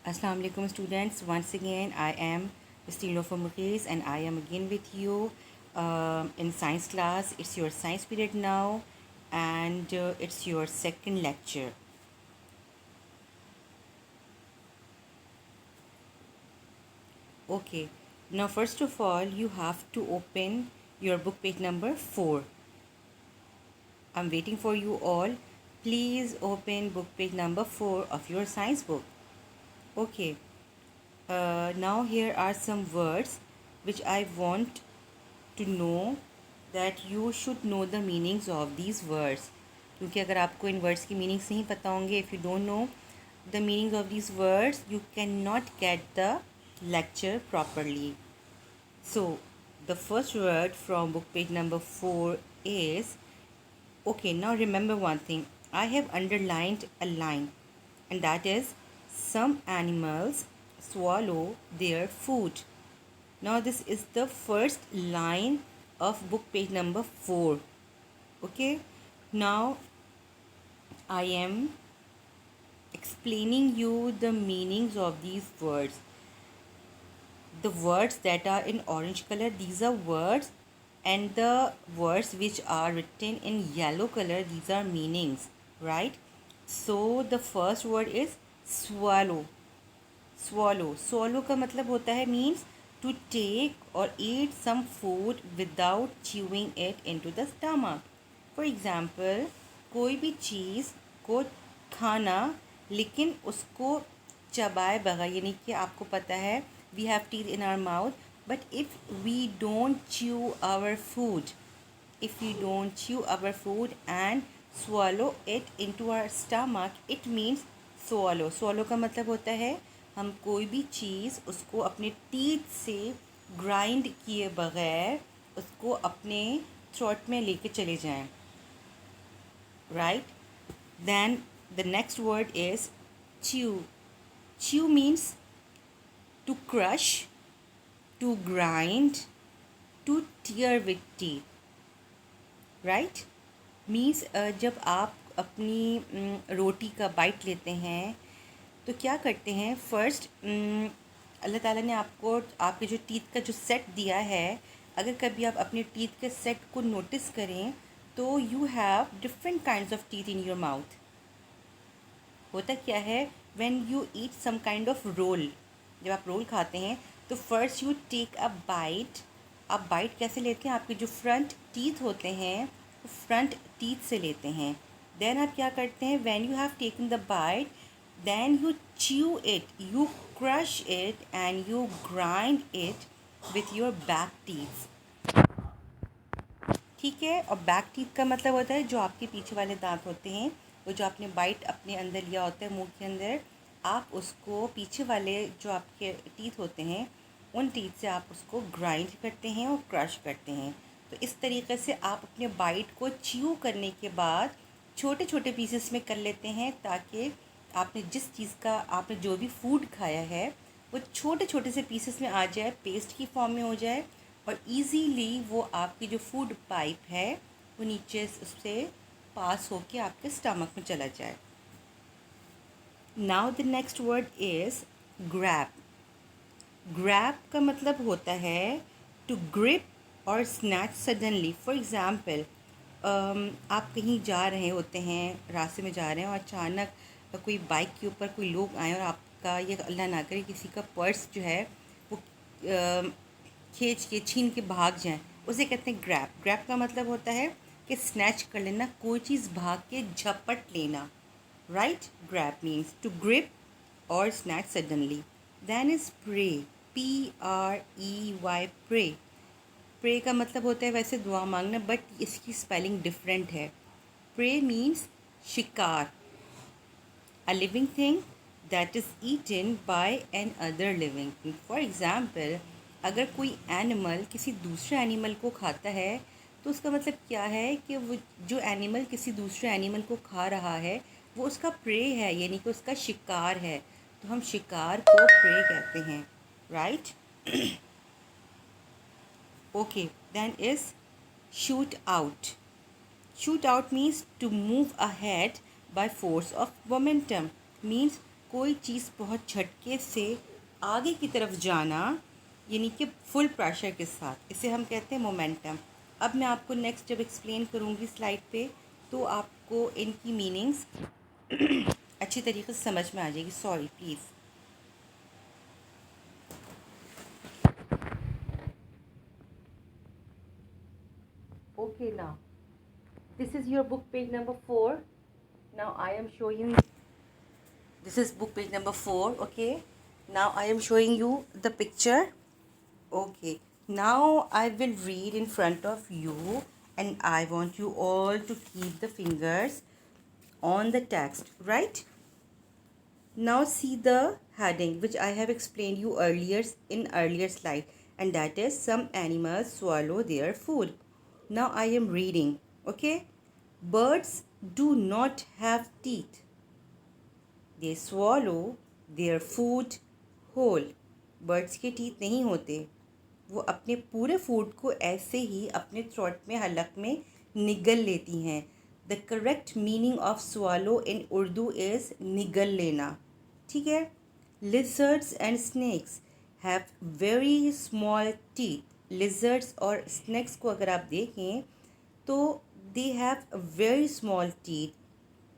Assalamu alaikum students. Once again, I am Stilo Mukesh and I am again with you in science class. It's your science period now and it's your second lecture. Okay, now first of all, you have to open your book page number 4. I'm waiting for you all. Please open book page number 4 of your science book. Okay, now here are some words which I want to know that you should know the meanings of these words. क्योंकि अगर आपको इन words की meanings नहीं पता होंगे, if you don't know the meanings of these words, you cannot get the lecture properly. So the first word from book page number 4 is, okay, now remember one thing. I have underlined a line, and that is, some animals swallow their food. Now this is the first line of book page number 4. Okay, now I am explaining you the meanings of these words. The words that are in orange color, these are words, and the words which are written in yellow color, these are meanings, right? So the first word is swallow. Swallow का मतलब होता है means to take or eat some food without chewing it into the stomach. For example, कोई भी चीज़ को खाना लेकिन उसको चबाए बगैर, यानी कि आपको पता है we have teeth in our mouth, but if we don't chew our food, and swallow it into our stomach, it means swallow का मतलब होता है हम कोई भी चीज़ उसको अपने टीथ से ग्राइंड किए बगैर उसको अपने थ्रोट में लेके चले जाएं, right? Then the next word is chew means to crush, to grind, to tear with teeth, right? Means जब आप अपनी रोटी का बाइट लेते हैं तो क्या करते हैं, फर्स्ट अल्लाह ताला ने आपको आपके जो टीथ का जो सेट दिया है, अगर कभी आप अपने टीथ के सेट को नोटिस करें तो you have different kinds of teeth in your mouth. होता क्या है, when you eat some kind of roll, जब आप रोल खाते हैं तो first you take a bite. आप बाइट कैसे लेते हैं, आपके जो फ्रंट टीथ होते हैं वो फ्रंट टीथ से लेते हैं. देन आप क्या करते हैं, when you have taken the bite, then you chew it, you crush it and you grind it with your back teeth. ठीक है, और बैक टीथ का मतलब होता है जो आपके पीछे वाले दांत होते हैं, वो जो आपने बाइट अपने अंदर लिया होता है मुंह के अंदर, आप उसको पीछे वाले जो आपके टीथ होते हैं उन टीथ से आप उसको ग्राइंड करते हैं और क्रश करते हैं. तो इस तरीके से आप अपने बाइट को च्यू करने के बाद छोटे छोटे पीसेस में कर लेते हैं, ताकि आपने जिस चीज़ का आपने जो भी फूड खाया है वो छोटे छोटे से पीसेस में आ जाए, पेस्ट की फॉर्म में हो जाए, और इजीली वो आपकी जो फूड पाइप है वो नीचे उससे पास होके आपके स्टमक में चला जाए. Now the next word is grab. Grab का मतलब होता है टू ग्रिप और स्नैच सडनली. फॉर एग्ज़ाम्पल, आप कहीं जा रहे होते हैं, रास्ते में जा रहे हैं और अचानक कोई बाइक के ऊपर कोई लोग आए और आपका, ये अल्लाह ना करे, किसी का पर्स जो है वो खींच के छीन के भाग जाएं, उसे कहते हैं ग्रैब. ग्रैब का मतलब होता है कि स्नैच कर लेना, कोई चीज़ भाग के झपट लेना, right? Grab means to grip और snatch suddenly. Then is prey, PREY, prey. Prey का मतलब होता है वैसे दुआ मांगना, बट इसकी स्पेलिंग डिफरेंट है. प्रे मीन्स शिकार, a living thing that is eaten by an other living thing. For example, अगर कोई एनिमल किसी दूसरे एनिमल को खाता है तो उसका मतलब क्या है कि वो जो एनिमल किसी दूसरे एनिमल को खा रहा है वो उसका प्रे है, यानी कि उसका शिकार है. तो हम शिकार को प्रे कहते हैं, right? Okay, then is shoot out. Shoot out means to move ahead by force of momentum. Means कोई चीज़ बहुत झटके से आगे की तरफ जाना, यानी कि फुल प्रेशर के साथ, इसे हम कहते हैं मोमेंटम। अब मैं आपको नेक्स्ट जब एक्सप्लेन करूँगी स्लाइड पे तो आपको इनकी मीनिंग्स अच्छी तरीके से समझ में आ जाएगी। Sorry please. Okay, now this is your book page number 4. Now I am showing, this is book page number 4. Okay, now I am showing you the picture. Okay, now I will read in front of you and I want you all to keep the fingers on the text, right? Now see the heading which I have explained you earlier in earlier slide, and that is some animals swallow their food. Now I am reading. Okay, birds do not have teeth. They swallow their food whole. Birds के teeth नहीं होते, वो अपने पूरे food को ऐसे ही अपने throat में, हलक में निगल लेती हैं। The correct meaning of swallow in Urdu is निगल लेना। ठीक है। Lizards and snakes have very small teeth. Lizards और स्नैक्स को अगर आप देखें तो they have very small teeth.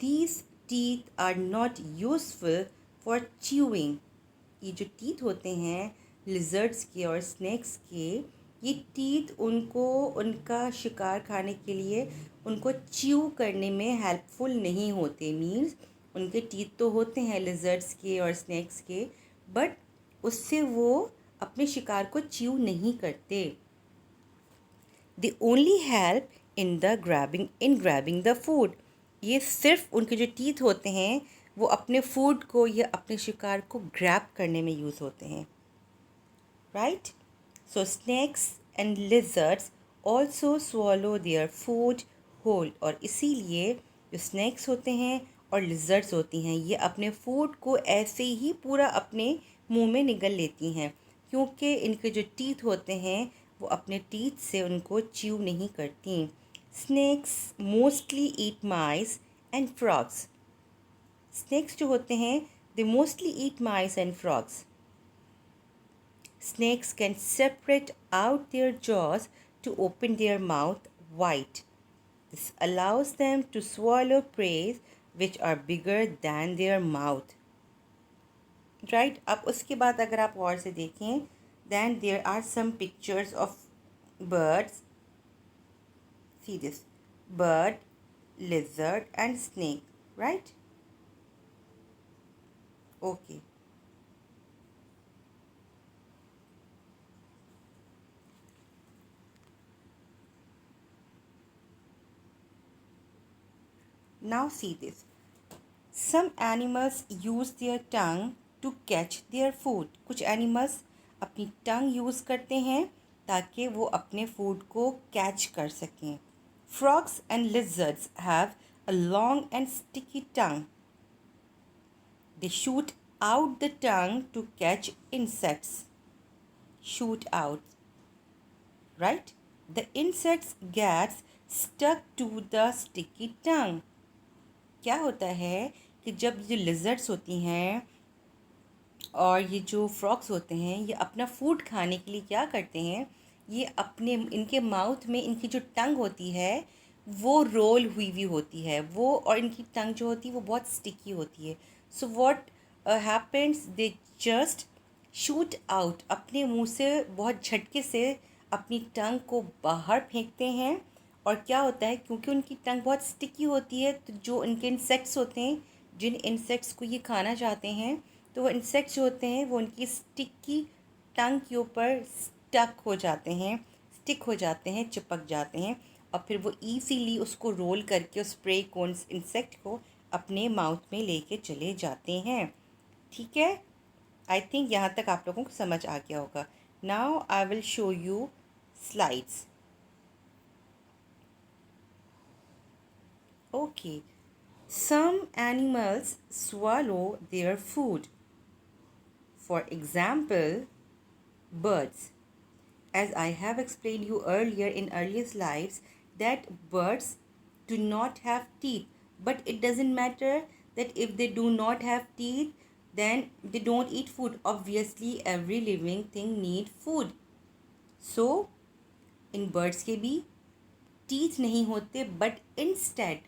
These teeth are not useful for chewing. ये जो टीथ होते हैं लिजर्ड्स के और स्नैक्स के, ये टीथ उनको उनका शिकार खाने के लिए उनको च्यू करने में हेल्पफुल नहीं होते। मीन्स उनके टीथ तो होते हैं लिजर्ड्स के और स्नैक्स के, बट उससे वो अपने शिकार को च्यू नहीं करते। They only help in grabbing the food. ये सिर्फ उनके जो टीथ होते हैं वो अपने फूड को या अपने शिकार को ग्रैब करने में यूज़ होते हैं। Right, so snakes and lizards also swallow their food whole. और इसीलिए जो स्नैक्स होते हैं और लिजर्ड्स होती हैं ये अपने फूड को ऐसे ही पूरा अपने मुंह में निगल लेती हैं, क्योंकि इनके जो टीथ होते हैं वो अपने टीथ से उनको च्यू नहीं करती। Snacks mostly eat mice and frogs. Snacks जो होते हैं they mostly eat mice and frogs. Snakes can separate out their jaws to open their mouth wide. This allows them to swallow prey which are bigger than their mouth. Right? अब उसके बाद अगर आप और से देखें, then there are some pictures of birds. See this, bird, lizard and snake. Right? Okay. Now see this. Some animals use their tongue to catch their food. कुछ animals अपनी टंग यूज़ करते हैं ताकि वो अपने फूड को catch कर सकें। Frogs and lizards have a long and sticky tongue. They shoot out the tongue to catch insects. Shoot out. Right? The insects gets stuck to the sticky tongue. क्या होता है कि जब ये लिजर्ड्स होती हैं और ये जो फ्रॉग्स होते हैं ये अपना फूड खाने के लिए क्या करते हैं, ये अपने इनके माउथ में इनकी जो टंग होती है वो रोल हुई हुई होती है वो, और इनकी टंग जो होती है वो बहुत स्टिकी होती है। So what happens, they just shoot out, अपने मुंह से बहुत झटके से अपनी टंग को बाहर फेंकते हैं। और क्या होता है, क्योंकि उनकी टंग बहुत स्टिकी होती है तो जो इनके इंसेक्ट्स होते हैं, जिन इंसेक्ट्स को ये खाना चाहते हैं, तो वो इंसेक्ट्स जो होते हैं वो उनकी स्टिकी टंग के ऊपर स्टिक हो जाते हैं, चिपक जाते हैं, और फिर वो इजीली उसको रोल करके उस प्रे को, इंसेक्ट को अपने माउथ में लेके चले जाते हैं। ठीक है, आई थिंक यहाँ तक आप लोगों को समझ आ गया होगा। Now I will show you slides. Okay, some animals swallow their food. For example, birds. As I have explained you earlier in earlier slides that birds do not have teeth, but it doesn't matter that if they do not have teeth, then they don't eat food. Obviously every living thing need food. So in birds के भी teeth नहीं होते, but instead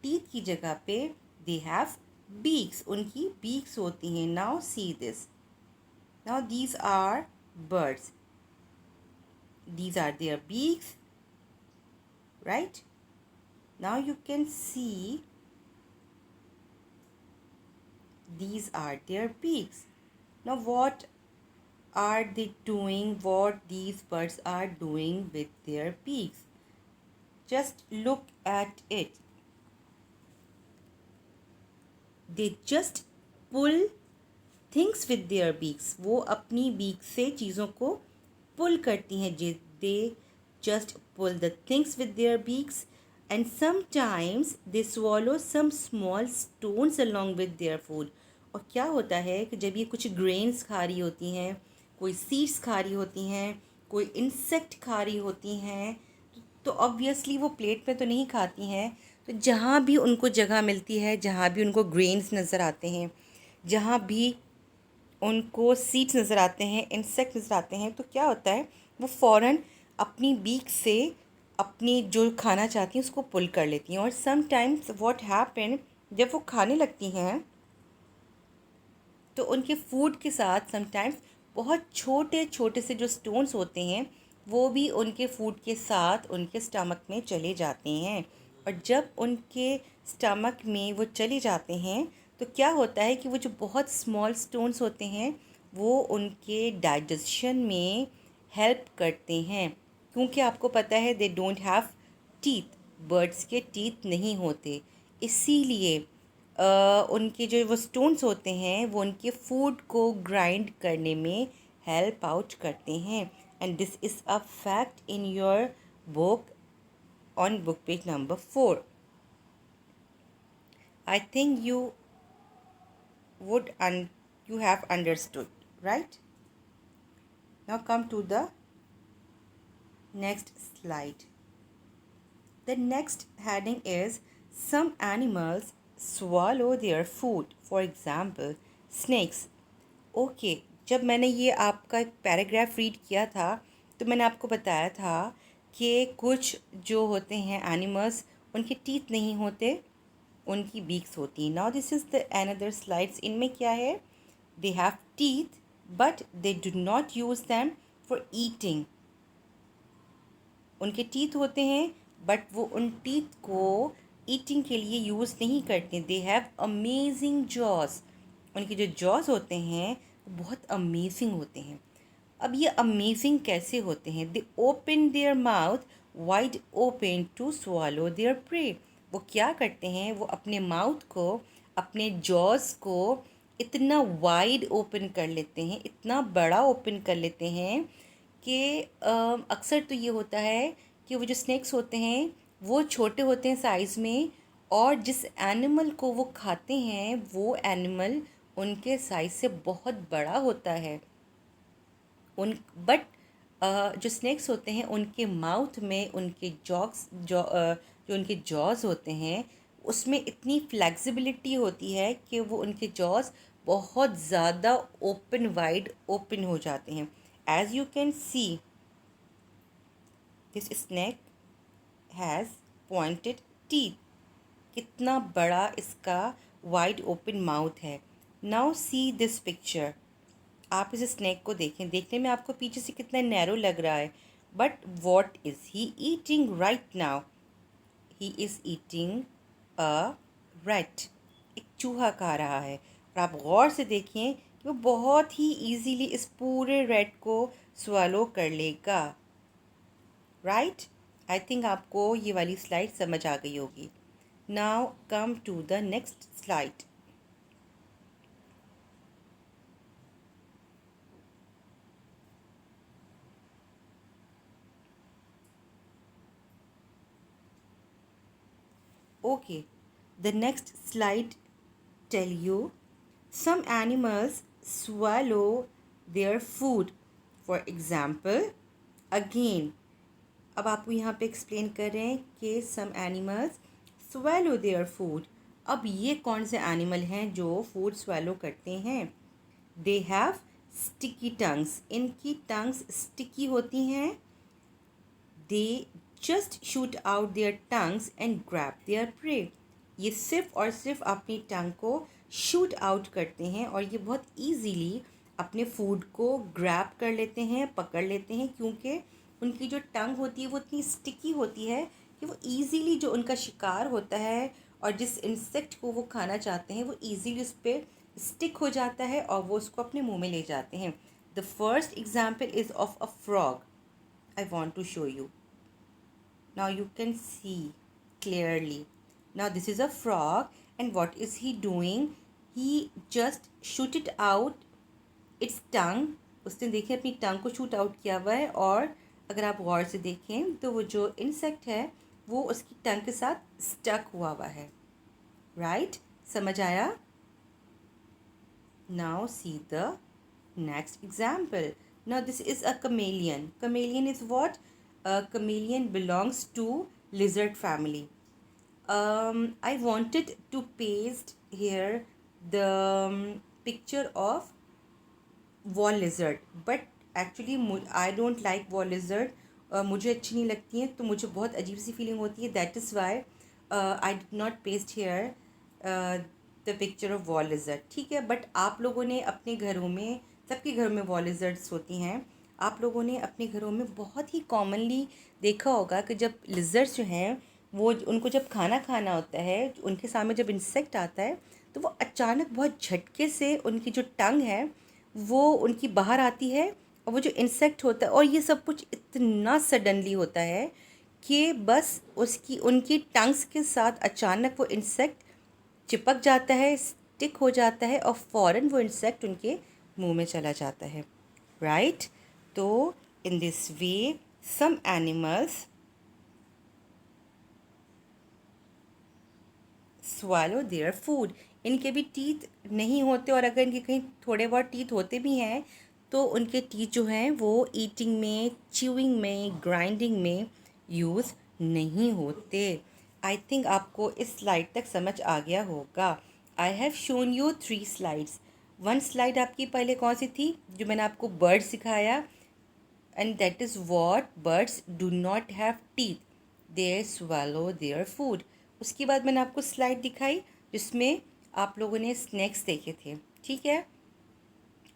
teeth की जगह पे they have beaks, उनकी beaks होती हैं. Now see this, now these are birds, these are their beaks, right? Now you can see these are their beaks. Now what are they doing? What these birds are doing with their beaks? Just look at it. They just pull things with their beaks. वो अपनी beak से चीज़ों को पुल करती हैं. They just pull the things with their beaks, and sometimes they swallow some small stones along with their food. और क्या होता है कि जब ये कुछ ग्रेन्स खा रही होती हैं, कोई सीड्स खा रही होती हैं, कोई इंसेक्ट खा रही होती हैं, तो ऑब्वियसली वो प्लेट पे तो नहीं खाती हैं. तो जहाँ भी उनको जगह मिलती है, जहाँ भी उनको ग्रेन्स नज़र आते हैं, जहाँ भी उनको सीड्स नज़र आते हैं, इंसेक्ट नज़र आते हैं, तो क्या होता है वो फ़ौरन अपनी बीक से अपनी जो खाना चाहती हैं उसको पुल कर लेती हैं. और समटाइम्स व्हाट हैपन, जब वो खाने लगती हैं तो उनके फूड के साथ समटाइम्स बहुत छोटे छोटे से जो स्टोन्स होते हैं वो भी उनके फूड के साथ उनके स्टमक में चले जाते हैं. और जब उनके स्टमक में वो चले जाते हैं तो क्या होता है कि वो जो बहुत स्मॉल स्टोन्स होते हैं वो उनके डाइजेशन में हेल्प करते हैं. क्योंकि आपको पता है they don't have teeth, birds के टीथ नहीं होते, इसीलिए उनके जो वो स्टोन्स होते हैं वो उनके फूड को ग्राइंड करने में हेल्प आउट करते हैं. And this is a fact in your book on book page number 4. I think would you have understood, right? Now come to the next slide. The next heading is some animals swallow their food. For example, snakes. Okay, जब मैंने ये आपका एक paragraph read किया था तो मैंने आपको बताया था कि कुछ जो होते हैं एनिमल्स उनके टीथ नहीं होते, उनकी बीक्स होती हैं. Now this is the another slides. इनमें क्या है, दे have teeth but they do not use them for eating. उनके टीथ होते हैं बट वो उन टीथ को ईटिंग के लिए यूज़ नहीं करते. They have amazing jaws. उनके जो जॉस होते हैं वो बहुत अमेजिंग होते हैं. अब ये अमेजिंग कैसे होते हैं? They open their mouth wide open to swallow their prey. वो क्या करते हैं, वो अपने माउथ को, अपने जॉस को इतना वाइड ओपन कर लेते हैं, इतना बड़ा ओपन कर लेते हैं कि अक्सर तो ये होता है कि वो जो स्नैक्स होते हैं वो छोटे होते हैं साइज़ में, और जिस एनिमल को वो खाते हैं वो एनिमल उनके साइज़ से बहुत बड़ा होता है. उन बट जो स्नैक्स होते हैं उनके माउथ में उनके जो उनके जॉज होते हैं उसमें इतनी फ्लेक्सिबिलिटी होती है कि वो उनके जॉज बहुत ज़्यादा ओपन वाइड ओपन हो जाते हैं. As you can see this snake has pointed teeth. कितना बड़ा इसका वाइड ओपन माउथ है. Now see this picture. आप इस स्नैक को देखें, देखने में आपको पीछे से कितना नैरो लग रहा है, but what is he eating right now? He is eating a rat. एक चूहा खा रहा है. और आप गौर से देखें कि वो बहुत ही ईजीली इस पूरे रैट को स्वालो कर लेगा. राइट? आई थिंक आपको ये वाली स्लाइड समझ आ गई होगी. Now come to the next slide. Okay, the next slide tell you some animals swallow their food. For example, again, अब आपको यहाँ पे एक्सप्लेन कर रहे हैं कि some animals swallow their food. अब ये कौन से एनिमल हैं जो फूड स्वेलो करते हैं? दे हैव स्टिकी टंग्स, इनकी टंग्स स्टिकी होती हैं. They just shoot out their tongues and grab their prey. ये सिर्फ और सिर्फ अपनी टंग को शूट आउट करते हैं और ये बहुत ईजीली अपने फूड को ग्रैब कर लेते हैं, पकड़ लेते हैं, क्योंकि उनकी जो टंग होती है वो इतनी स्टिकी होती है कि वो ईजीली जो उनका शिकार होता है और जिस इंसेक्ट को वो खाना चाहते हैं वो ईजीली उस पर स्टिक हो जाता है और वो उसको अपने मुंह में ले जाते हैं. The first example is of a frog. I want to show you. Now you can see clearly. Now this is a frog and what is he doing? He just shoot it out its tongue. उसने देखिए अपनी टंग को shoot out किया हुआ है और अगर आप गौर से देखें तो वो जो इंसेक्ट है वो उसकी टंग के साथ स्टक हुआ है. राइट? समझ आया? Now see the next example. Now this is a chameleon. Chameleon is what? A chameleon belongs to lizard family. I wanted to paste here the picture of wall lizard, but actually I don't like wall lizard. मुझे अच्छी नहीं लगती हैं, तो मुझे बहुत अजीब सी feeling होती है. That is why I did not paste here the picture of wall lizard. ठीक है, बट आप लोगों ने अपने घरों में, सबके घरों में वॉल लिजर्ड्स होती हैं. आप लोगों ने अपने घरों में बहुत ही कॉमनली देखा होगा कि जब लिजर्ड्स जो हैं वो उनको जब खाना खाना होता है, उनके सामने जब इंसेक्ट आता है तो वो अचानक बहुत झटके से उनकी जो टंग है वो उनकी बाहर आती है और वो जो इंसेक्ट होता है, और ये सब कुछ इतना सडनली होता है कि बस उसकी उनकी टंग्स के साथ अचानक वो इंसेक्ट चिपक जाता है, स्टिक हो जाता है और फ़ौरन वो इंसेक्ट उनके मुंह में चला जाता है. राइट? तो in this way some animals swallow their food. इनके भी टीथ नहीं होते, और अगर इनके कहीं थोड़े बहुत टीथ होते भी हैं तो उनके टीथ जो हैं वो ईटिंग में, च्यूइंग में, ग्राइंडिंग में यूज़ नहीं होते. आई थिंक आपको इस स्लाइड तक समझ आ गया होगा. I have shown you 3 slides. 1 slide आपकी पहले कौन सी थी जो मैंने आपको बर्ड सिखाया, and that is what birds do not have teeth, they swallow their food. उसके बाद मैंने आपको स्लाइड दिखाई जिसमें आप लोगों ने स्नैक्स देखे थे. ठीक है,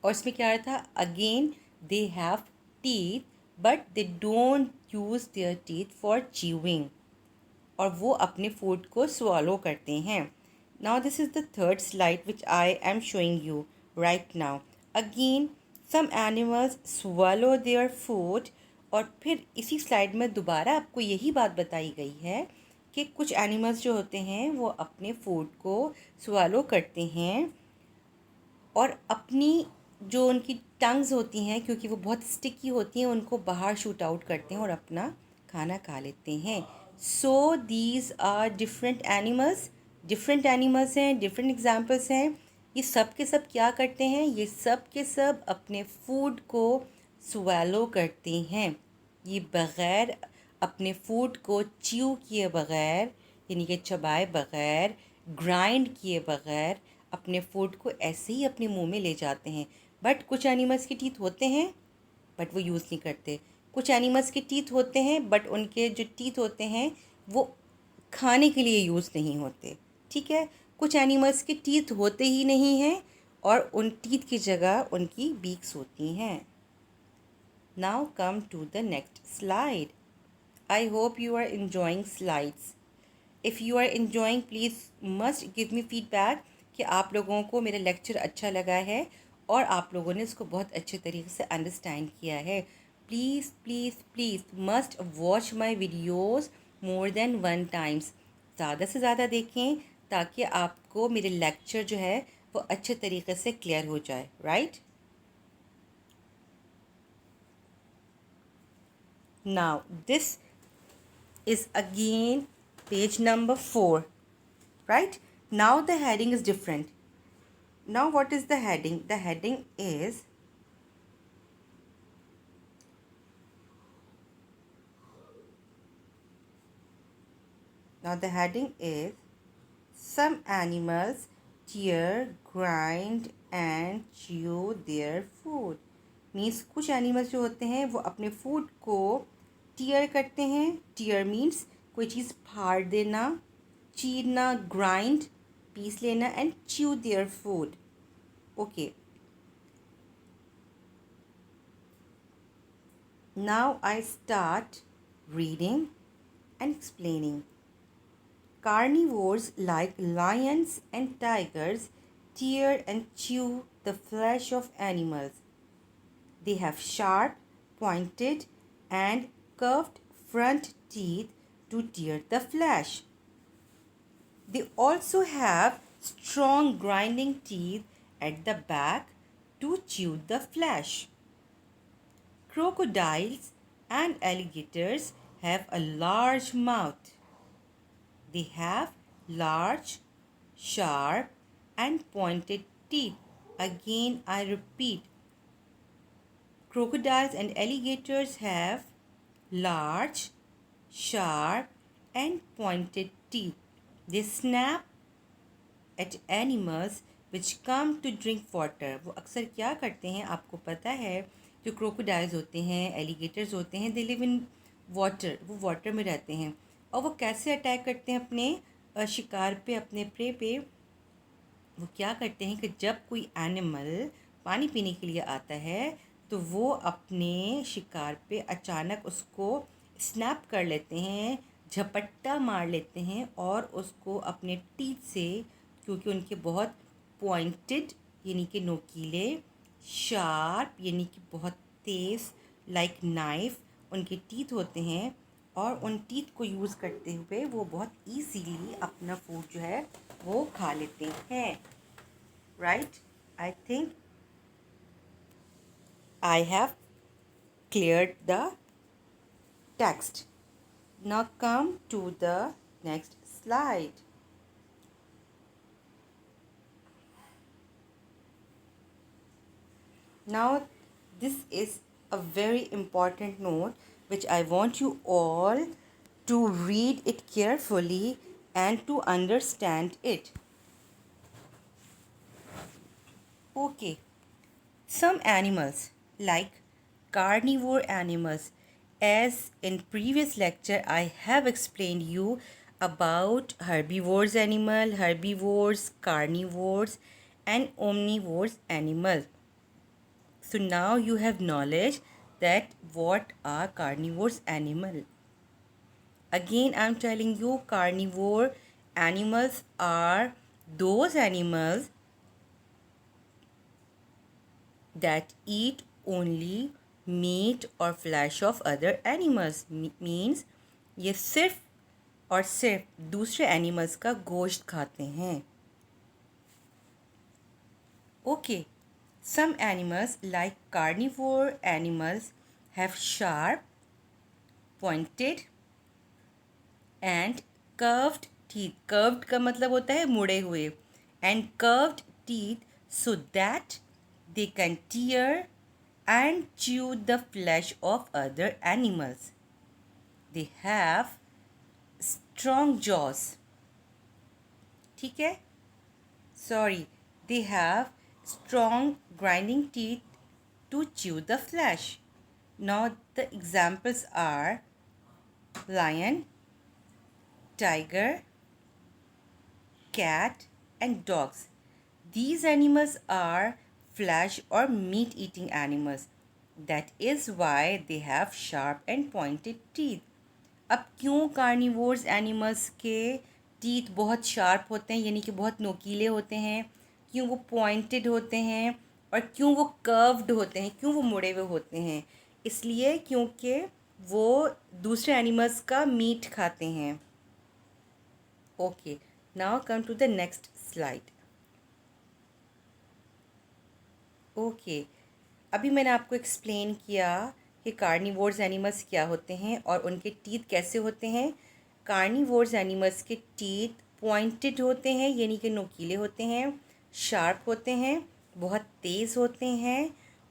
और इसमें क्या था? Again they have teeth but they don't use their teeth for chewing, और वो अपने फूड को स्वॉलो करते हैं. Now this is the third slide which I am showing you right now. Again some animals swallow their food, और फिर इसी slide में दोबारा आपको यही बात बताई गई है कि कुछ एनिमल्स जो होते हैं वो अपने फूड को swallow करते हैं और अपनी जो उनकी टंग्स होती हैं, क्योंकि वो बहुत स्टिकी होती हैं, उनको बाहर शूट आउट करते हैं और अपना खाना खा लेते हैं. So these are different animals हैं, डिफरेंट एग्जाम्पल्स हैं. ये सब के सब क्या करते हैं? ये सब के सब अपने फूड को swallow करते हैं. ये बग़ैर अपने फूड को च्यू किए बग़ैर, यानी कि चबाए बग़ैर, ग्राइंड किए बग़ैर अपने फूड को ऐसे ही अपने मुंह में ले जाते हैं. बट कुछ एनिमल्स के टीथ होते हैं बट वो यूज़ नहीं करते. कुछ एनिमल्स के टीथ होते हैं बट उनके जो टीथ होते हैं वो खाने के लिए यूज़ नहीं होते. ठीक है, कुछ एनिमल्स के टीथ होते ही नहीं हैं और उन टीथ की जगह उनकी बीक्स होती हैं. Now come to the next slide. I hope you are enjoying slides. If you are enjoying please must give me feedback कि आप लोगों को मेरा लेक्चर अच्छा लगा है और आप लोगों ने इसको बहुत अच्छे तरीके से अंडरस्टैंड किया है. Please please please must watch my videos more than 1 times. ज़्यादा से ज़्यादा देखें ताकि आपको मेरे लेक्चर जो है वो अच्छे तरीके से क्लियर हो जाए. Right? Now this is again page number 4. Right? Now the heading is different. Now what is the heading? The heading is Some animals tear, grind and chew their food. Means कुछ animals जो होते हैं वो अपने food को tier करते हैं. Tier means कोई चीज़ फाड़ देना, चीरना, ग्राइंड पीस लेना, and chew their food. Okay, now I start reading and explaining. Carnivores like lions and tigers tear and chew the flesh of animals. They have sharp, pointed, and curved front teeth to tear the flesh. They also have strong grinding teeth at the back to chew the flesh. Crocodiles and alligators have a large mouth. They have large, sharp, and pointed teeth. Again, I repeat, crocodiles and alligators have large, sharp, and pointed teeth. They snap at animals which come to drink water. वो अक्सर क्या करते हैं आपको पता है, जो crocodiles होते हैं, एलिगेटर्स होते हैं, दे लिव इन वाटर, वो वाटर में रहते हैं. और वो कैसे अटैक करते हैं अपने शिकार पे, अपने प्रे पे? वो क्या करते हैं कि जब कोई एनिमल पानी पीने के लिए आता है तो वो अपने शिकार पे अचानक उसको स्नैप कर लेते हैं, झपट्टा मार लेते हैं और उसको अपने टीथ से, क्योंकि उनके बहुत पॉइंटेड यानी कि नोकीले, शार्प यानी कि बहुत तेज़ लाइक नाइफ उनके टीथ होते हैं, और उन टीथ को यूज़ करते हुए वो बहुत ईजीली अपना फूड जो है वो खा लेते हैं. Right, I think I have cleared the text. Now come to the next slide. Now this is a very important note which I want you all to read it carefully and to understand it. Okay, some animals like carnivore animals, as in previous lecture I have explained you about herbivores animal, herbivores, carnivores and omnivores animals. So now you have knowledge that what are carnivores animal. Again I am telling you, carnivore animals are those animals that eat only meat और flesh of other animals. Means ये सिर्फ और सिर्फ दूसरे animals का गोश्त खाते हैं. Okay, some animals like carnivore animals have sharp, pointed and curved teeth. Curved का मतलब होता है मुड़े हुए. And curved teeth so that they can tear and chew the flesh of other animals. They have strong jaws. ठीक है? Sorry, they have strong grinding teeth to chew the flesh. Now the examples are lion, tiger, cat and dogs. These animals are flesh or meat eating animals. That is why they have sharp and pointed teeth. अब क्यों carnivores animals के teeth बहुत sharp होते हैं यानी कि बहुत नोकीले होते हैं, क्यों वो पॉइंटेड होते हैं और क्यों वो कर्व्ड होते हैं, क्यों वो मुड़े हुए होते हैं? इसलिए क्योंकि वो दूसरे एनिमल्स का मीट खाते हैं. Okay, now come to the next slide. Okay, अभी मैंने आपको एक्सप्लेन किया कि कार्निवोर्स एनिमल्स क्या होते हैं और उनके टीथ कैसे होते हैं. कार्निवोर्स एनिमल्स के टीथ पॉइंटेड होते हैं यानी कि नोकीले होते हैं, शार्प होते हैं, बहुत तेज़ होते हैं,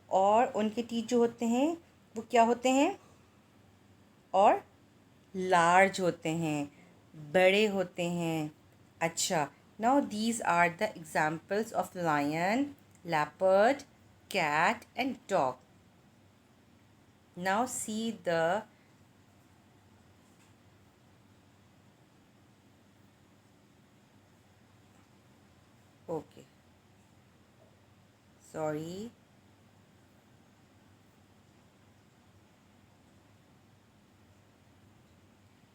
और उनके टीथ जो होते हैं वो क्या होते हैं, और लार्ज होते हैं, बड़े होते हैं. अच्छा, Now these are the examples of lion, leopard, cat and dog. Now see the okay. Sorry.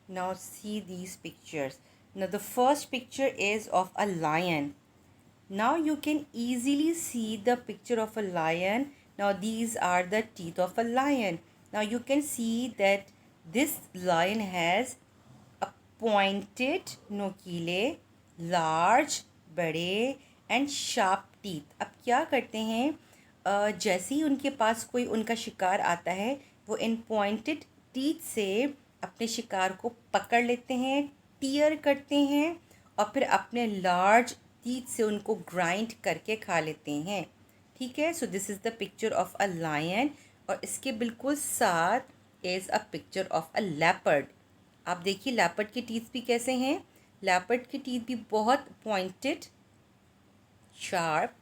Now see these pictures. Now the first picture is of a lion. Now you can easily see the picture of a lion. Now these are the teeth of a lion. Now you can see that this lion has a pointed, नोकीले, large, बड़े and sharp teeth. अब क्या करते हैं, जैसे ही उनके पास कोई उनका शिकार आता है वो इन पॉइंटेड टीथ से अपने शिकार को पकड़ लेते हैं, टीयर करते हैं और फिर अपने लार्ज टीथ से उनको ग्राइंड करके खा लेते हैं. ठीक है. So this is the picture of a lion और इसके बिल्कुल साथ is a picture of a leopard. आप देखिए लेपर्ड के टीथ भी कैसे हैं. लेपर्ड के टीथ भी बहुत पॉइंटेड, शार्प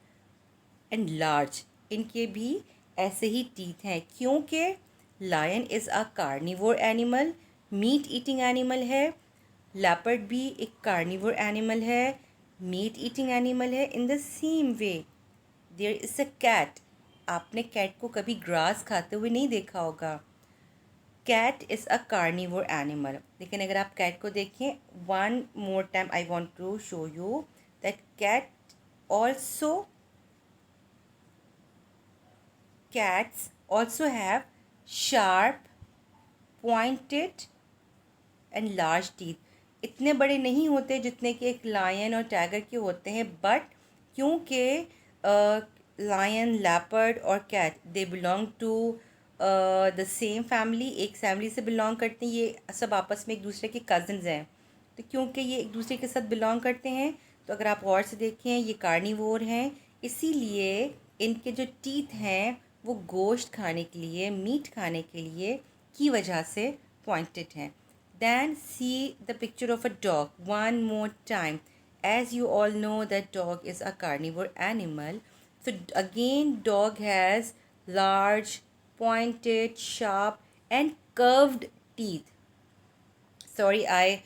एंड लार्ज. इनके भी ऐसे ही टीथ हैं क्योंकि lion is a carnivore animal, meat eating animal है. लेपर्ड भी एक कार्निवोर एनिमल है, मीट ईटिंग एनिमल है. In the same way there is a cat. आपने कैट को कभी ग्रास खाते हुए नहीं देखा होगा. Cat is a carnivore animal. लेकिन अगर आप कैट को देखें, one more time I want to show you that cat also cats also have sharp, pointed and large teeth. इतने बड़े नहीं होते जितने कि एक लायन और टाइगर के होते हैं, बट क्योंकि लायन, लेपर्ड और cat they belong to the same family, एक फैमिली से बिलोंग करते हैं. ये सब आपस में एक दूसरे के कज़न्स हैं. तो क्योंकि ये एक दूसरे के साथ बिलोंग करते हैं तो अगर आप गौर से देखें ये कार्निवोर हैं, इसीलिए इनके जो टीथ हैं वो गोश्त खाने के लिए, मीट खाने के लिए की वजह से पॉइंटेड हैं. Then see the picture of a dog one more time. As you all know that dog is a carnivore animal. So again dog has large, pointed, sharp and curved teeth. Sorry, I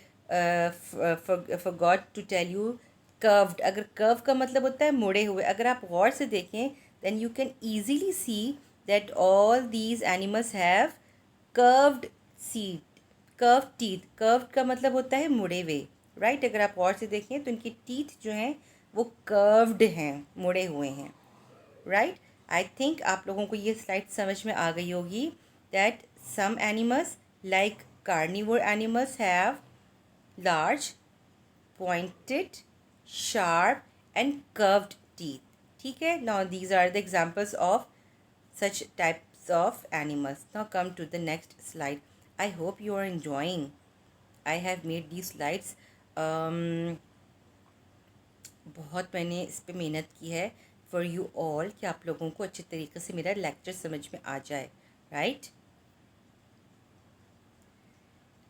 forgot to tell you curved. अगर curve का मतलब होता है मुड़े हुए. अगर आप गौर से देखें then you can easily see that all these animals have curved curved teeth. curved का मतलब होता है मुड़े हुए, राइट. अगर आप गौर से देखें तो इनकी टीथ जो हैं वो कर्व्ड हैं, मुड़े हुए हैं, राइट. आई थिंक आप लोगों को ये स्लाइड समझ में आ गई होगी that some animals like carnivore animals have large, pointed, sharp and curved teeth. ठीक है. Now these are the examples of such types of animals. Now come to the next slide. I hope you are enjoying. I have made these slides. बहुत मैंने इस पे मेहनत की है for you all कि आप लोगों को अच्छे तरीके से मेरा लेक्चर समझ में आ जाए, right?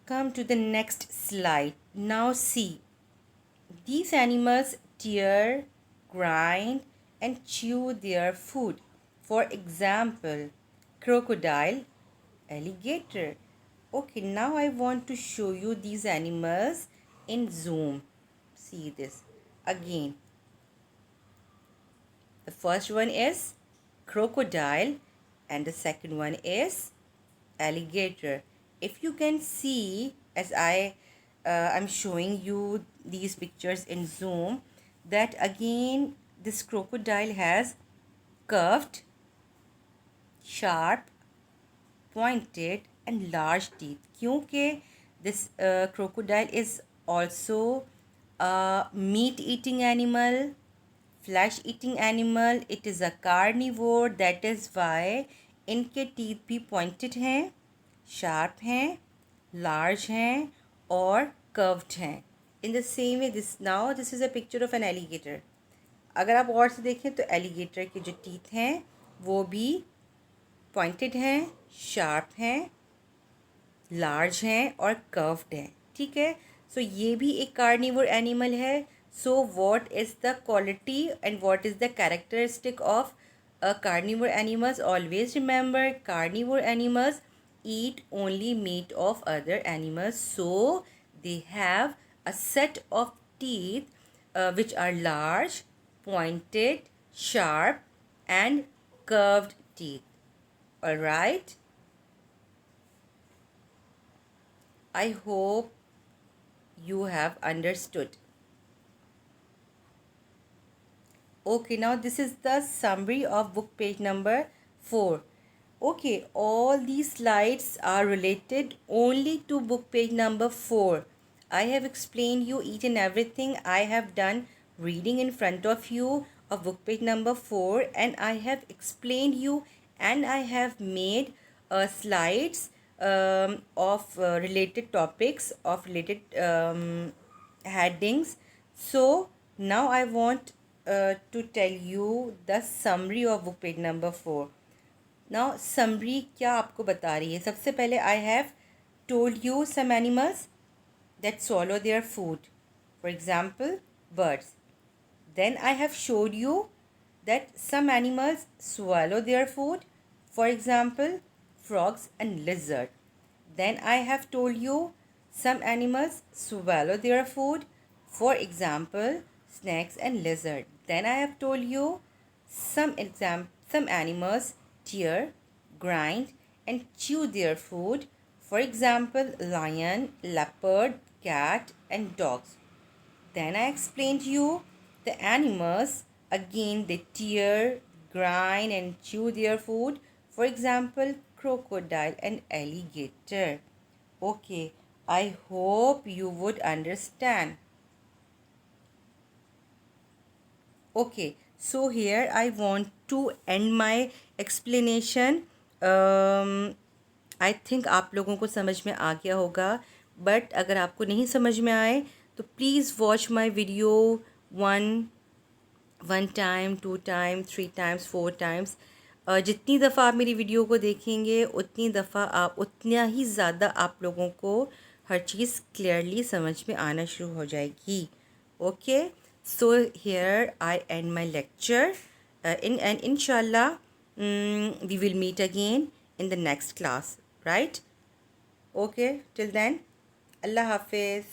Come to the next slide. Now see, these animals tear, grind and chew their food. For example, crocodile, alligator. Okay, now I want to show you these animals in zoom. See this again. The first one is crocodile and the second one is alligator. If you can see, as I'm showing you these pictures in zoom, that again this crocodile has curved, sharp, pointed and large teeth. क्योंकि this crocodile is also a meat eating animal, flesh eating animal. It is a carnivore. That is why इनके teeth भी pointed हैं, sharp हैं, large हैं और curved हैं. In the same way this is a picture of an alligator. अगर आप और से देखें तो एलिगेटर के जो टीथ हैं वो भी पॉइंटेड हैं, शार्प हैं, लार्ज हैं और कर्व्ड हैं. ठीक है. सो ये भी एक कार्निवोर एनिमल है. So what is the quality and what is the characteristic of a carnivore animals? Always remember, carnivore animals eat only meat of other animals, so they have a set of teeth which are large, pointed, sharp, and curved teeth. All right. I hope you have understood. Okay, now this is the summary of book page number 4. Okay, all these slides are related only to book page number 4. I have explained you each and everything. I have done reading in front of you of book page number 4, and I have explained you, and I have made slides of related topics, of related headings. So now I want to tell you the summary of book page number 4. Now summary क्या आपको बता रही है? सबसे पहले I have told you some animals that swallow their food. For example, birds. Then I have showed you that some animals swallow their food. For example, frogs and lizard. Then I have told you some animals swallow their food. For example, snakes and lizard. Then I have told you some animals tear, grind, and chew their food. For example, lion, leopard, cat, and dogs. Then I explained to you the animals. Again, they tear, grind, and chew their food. For example, crocodile and alligator. Okay, I hope you would understand. Okay, so here I want to end my explanation. I think आप लोगों को समझ में आ गया होगा, but अगर आपको नहीं समझ में आए तो please watch my video one time, 2 time, 3 times, 4 times. जितनी दफ़ा आप मेरी वीडियो को देखेंगे उतनी दफ़ा आप उतना ही ज़्यादा आप लोगों को हर चीज़ क्लियरली समझ में आना शुरू हो जाएगी. Okay, so here I and my lecture and inshallah we will meet again in the next class, right? Okay, till then, Allah Hafiz.